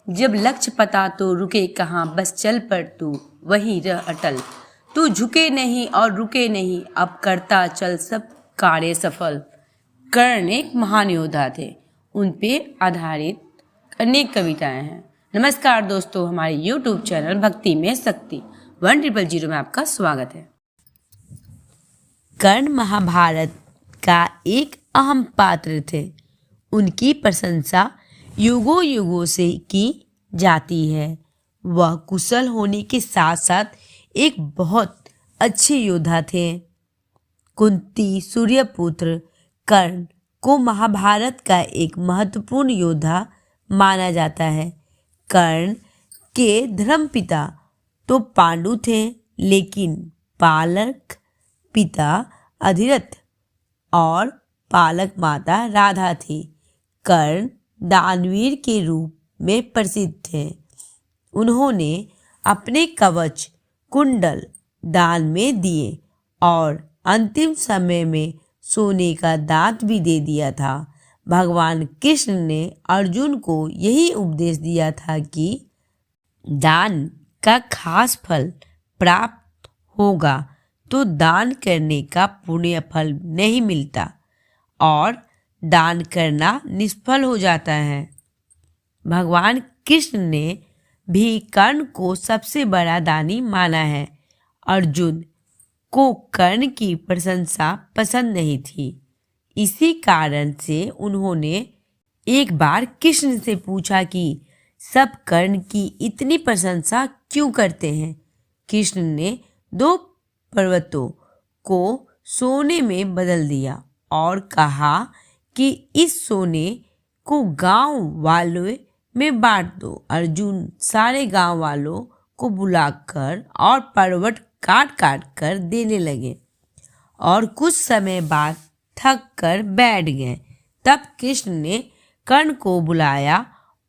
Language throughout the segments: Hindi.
जब लक्ष्य पता तो रुके कहाँ, बस चल पड़ तू वहीं रह अटल। तू झुके नहीं और रुके नहीं, अब करता चल सब कार्य सफल। कर्ण एक महान योद्धा थे, उन पे आधारित अनेक कविताएं हैं। नमस्कार दोस्तों, हमारे YouTube चैनल भक्ति में शक्ति 1000 में आपका स्वागत है। कर्ण महाभारत का एक अहम पात्र थे। उनकी प्रशंसा युगों युगों से की जाती है। वह कुशल होने के साथ साथ एक बहुत अच्छे योद्धा थे। कुंती सूर्यपुत्र कर्ण को महाभारत का एक महत्वपूर्ण योद्धा माना जाता है। कर्ण के धर्मपिता तो पांडु थे, लेकिन पालक पिता अधिरथ और पालक माता राधा थी। कर्ण दानवीर के रूप में प्रसिद्ध थे। उन्होंने अपने कवच कुंडल दान में दिए और अंतिम समय में सोने का दांत भी दे दिया था। भगवान कृष्ण ने अर्जुन को यही उपदेश दिया था कि दान का खास फल प्राप्त होगा तो दान करने का पुण्य फल नहीं मिलता और दान करना निष्फल हो जाता है। भगवान कृष्ण ने भी कर्ण को सबसे बड़ा दानी माना है। अर्जुन को कर्ण की प्रशंसा पसंद नहीं थी। इसी कारण से उन्होंने एक बार कृष्ण से पूछा कि सब कर्ण की इतनी प्रशंसा क्यों करते हैं। कृष्ण ने 2 पर्वतों को सोने में बदल दिया और कहा कि इस सोने को गांव वालों में बांट दो। अर्जुन सारे गांव वालों को बुलाकर और पर्वत काट काट कर देने लगे और कुछ समय बाद थक कर बैठ गए। तब कृष्ण ने कर्ण को बुलाया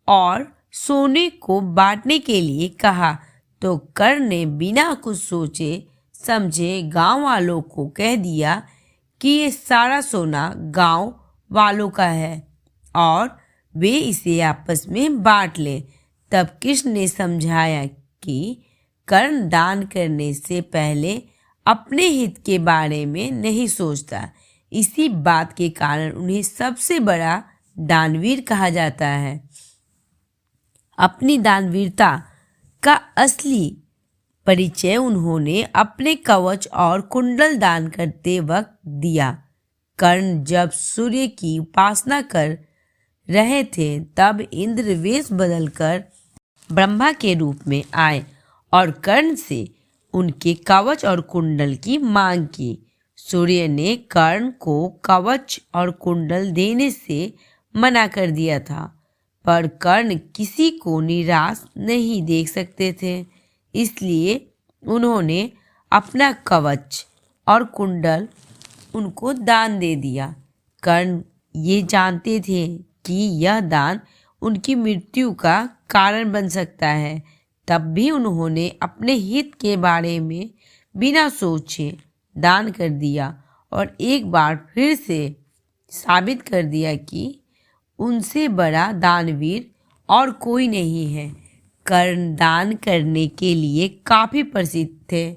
और सोने को बांटने के लिए कहा तो कर्ण ने बिना कुछ सोचे समझे गांव वालों को कह दिया कि ये सारा सोना गांव वालों का है और वे इसे आपस में बांट लें। तब कृष्ण ने समझाया कि कर्ण दान करने से पहले अपने हित के बारे में नहीं सोचता। इसी बात के कारण उन्हें सबसे बड़ा दानवीर कहा जाता है। अपनी दानवीरता का असली परिचय उन्होंने अपने कवच और कुंडल दान करते वक्त दिया। कर्ण जब सूर्य की उपासना कर रहे थे तब इंद्र वेश बदलकर ब्रह्मा के रूप में आए और कर्ण से उनके कवच और कुंडल की मांग की। सूर्य ने कर्ण को कवच और कुंडल देने से मना कर दिया था, पर कर्ण किसी को निराश नहीं देख सकते थे, इसलिए उन्होंने अपना कवच और कुंडल उनको दान दे दिया। कर्ण ये जानते थे कि यह दान उनकी मृत्यु का कारण बन सकता है, तब भी उन्होंने अपने हित के बारे में बिना सोचे दान कर दिया और एक बार फिर से साबित कर दिया कि उनसे बड़ा दानवीर और कोई नहीं है। कर्ण दान करने के लिए काफ़ी प्रसिद्ध थे।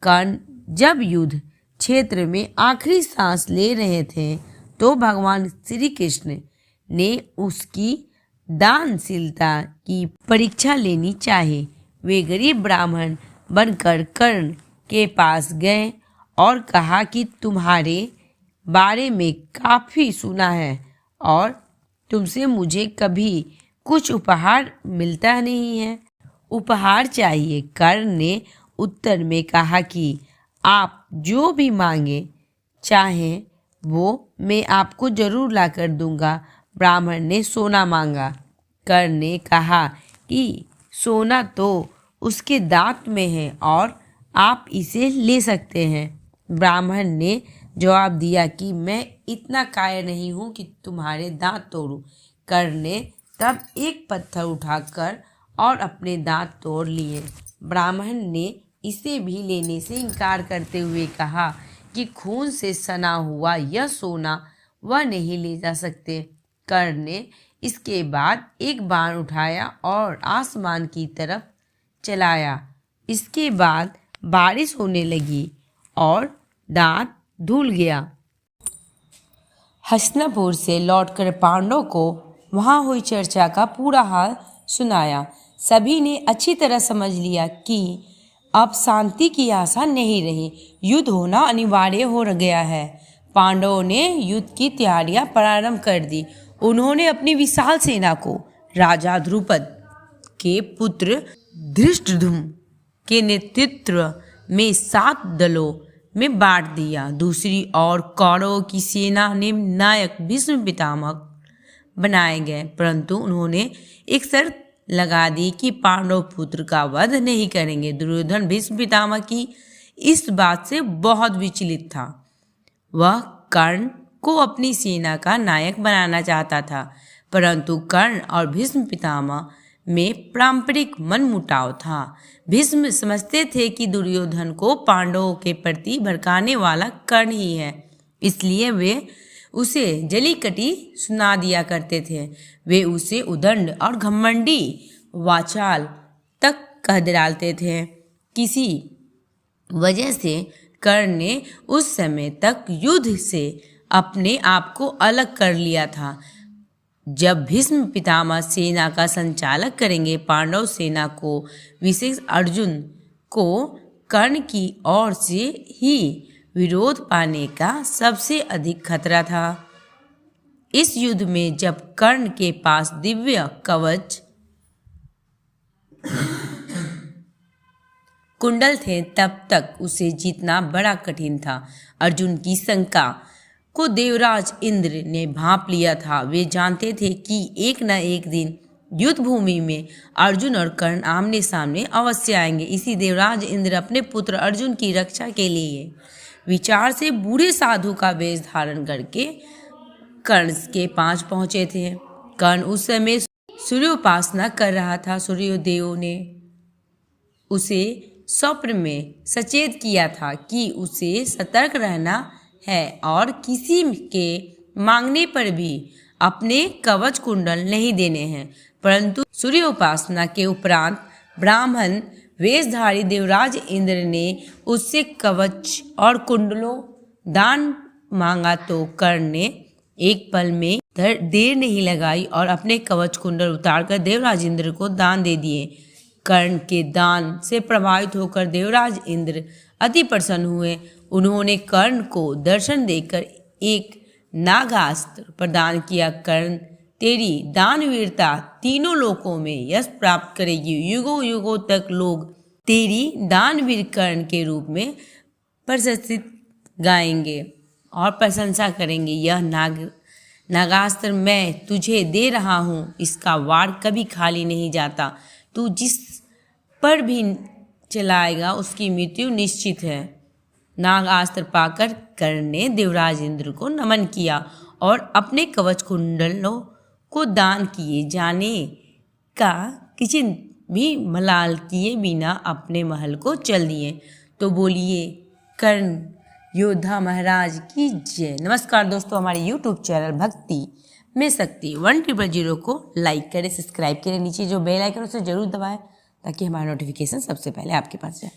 कर्ण जब युद्ध क्षेत्र में आखिरी सांस ले रहे थे तो भगवान श्री कृष्ण ने उसकी दानशीलता की परीक्षा लेनी चाहिए। वे गरीब ब्राह्मण बनकर कर्ण के पास गए और कहा कि तुम्हारे बारे में काफ़ी सुना है और तुमसे मुझे कभी कुछ उपहार मिलता नहीं है, उपहार चाहिए। कर्ण ने उत्तर में कहा कि आप जो भी मांगे चाहें वो मैं आपको जरूर ला कर दूंगा। ब्राह्मण ने सोना मांगा। कर्ण ने कहा कि सोना तो उसके दांत में है और आप इसे ले सकते हैं। ब्राह्मण ने जवाब दिया कि मैं इतना कायर नहीं हूँ कि तुम्हारे दांत तोड़ूं। कर्ण ने तब एक पत्थर उठाकर और अपने दांत तोड़ लिए। ब्राह्मण ने इसे भी लेने से इनकार करते हुए कहा कि खून से सना हुआ यह सोना वह नहीं ले जा सकते। कर्ण ने इसके बाद एक बाण उठाया और आसमान की तरफ चलाया। इसके बाद बारिश होने लगी और दांत धुल गया। हस्तिनापुर से लौटकर पांडवों को वहां हुई चर्चा का पूरा हाल सुनाया। सभी ने अच्छी तरह समझ लिया कि अब शांति की आशा नहीं रही, युद्ध होना अनिवार्य हो गया है। पांडवों ने युद्ध की तैयारियां प्रारंभ कर दी। उन्होंने अपनी विशाल सेना को राजा द्रुपद के पुत्र धृष्टद्युम्न के नेतृत्व में 7 दलों में बांट दिया। दूसरी ओर कौरवों की सेना ने नायक भीष्म पितामह बनाए गए, परंतु उन्होंने एक शर्त लगा दी कि पांडव पुत्र का वध नहीं करेंगे। दुर्योधन भीष्म पितामह की इस बात से बहुत विचलित था। वह कर्ण को अपनी सेना का नायक बनाना चाहता था, परंतु कर्ण और भीष्म पितामह में पारंपरिक मनमुटाव था। भीष्म समझते थे कि दुर्योधन को पांडवों के प्रति भड़काने वाला कर्ण ही है, इसलिए वे उसे जलीकटी सुना दिया करते थे। वे उसे उदंड और घमंडी वाचाल तक कह डालते थे। किसी वजह से कर्ण ने उस समय तक युद्ध से अपने आप को अलग कर लिया था। जब भीष्म पितामह सेना का संचालक करेंगे, पांडव सेना को विशेष अर्जुन को कर्ण की ओर से ही विरोध पाने का सबसे अधिक खतरा था। इस युद्ध में जब कर्ण के पास दिव्य कवच कुंडल थे, तब तक उसे जीतना बड़ा कठिन था। अर्जुन की शंका को देवराज इंद्र ने भांप लिया था। वे जानते थे कि एक न एक दिन युद्ध भूमि में अर्जुन और कर्ण आमने सामने अवश्य आएंगे। इसी देवराज इंद्र अपने पुत्र अर्जुन की रक्षा के लिए विचार से बूढ़े साधु का वेश धारण करके कर्ण के पास पहुंचे थे। कर्ण उस समय सूर्योपासना कर रहा था। सूर्यदेव ने उसे स्वप्न में सचेत किया था कि उसे सतर्क रहना है और किसी के मांगने पर भी अपने कवच कुंडल नहीं देने हैं। परंतु सूर्योपासना के उपरांत ब्राह्मण वेशधारी देवराज इंद्र ने उससे कवच और कुंडलों दान मांगा, तो कर्ण ने एक पल में देर नहीं लगाई और अपने कवच कुंडल उतारकर देवराज इंद्र को दान दे दिए। कर्ण के दान से प्रभावित होकर देवराज इंद्र अति प्रसन्न हुए। उन्होंने कर्ण को दर्शन देकर एक नागास्त्र प्रदान किया। कर्ण, तेरी दानवीरता तीनों लोकों में यश प्राप्त करेगी। युगों युगों तक लोग तेरी दानवीर कर्ण के रूप में प्रशंसित गाएंगे और प्रशंसा करेंगे। यह नागास्त्र मैं तुझे दे रहा हूँ, इसका वार कभी खाली नहीं जाता। तू जिस पर भी चलाएगा उसकी मृत्यु निश्चित है। नागास्त्र पाकर कर्ण ने देवराज इंद्र को नमन किया और अपने कवच कुंडलों को दान किए जाने का किसी भी मलाल किए बिना अपने महल को चल दिए। तो बोलिए कर्ण योद्धा महाराज की जय। नमस्कार दोस्तों, हमारे YouTube चैनल भक्ति में शक्ति 100 को लाइक करें, सब्सक्राइब करें, नीचे जो बेल आइकन उसे जरूर दबाएं ताकि हमारा नोटिफिकेशन सबसे पहले आपके पास जाए।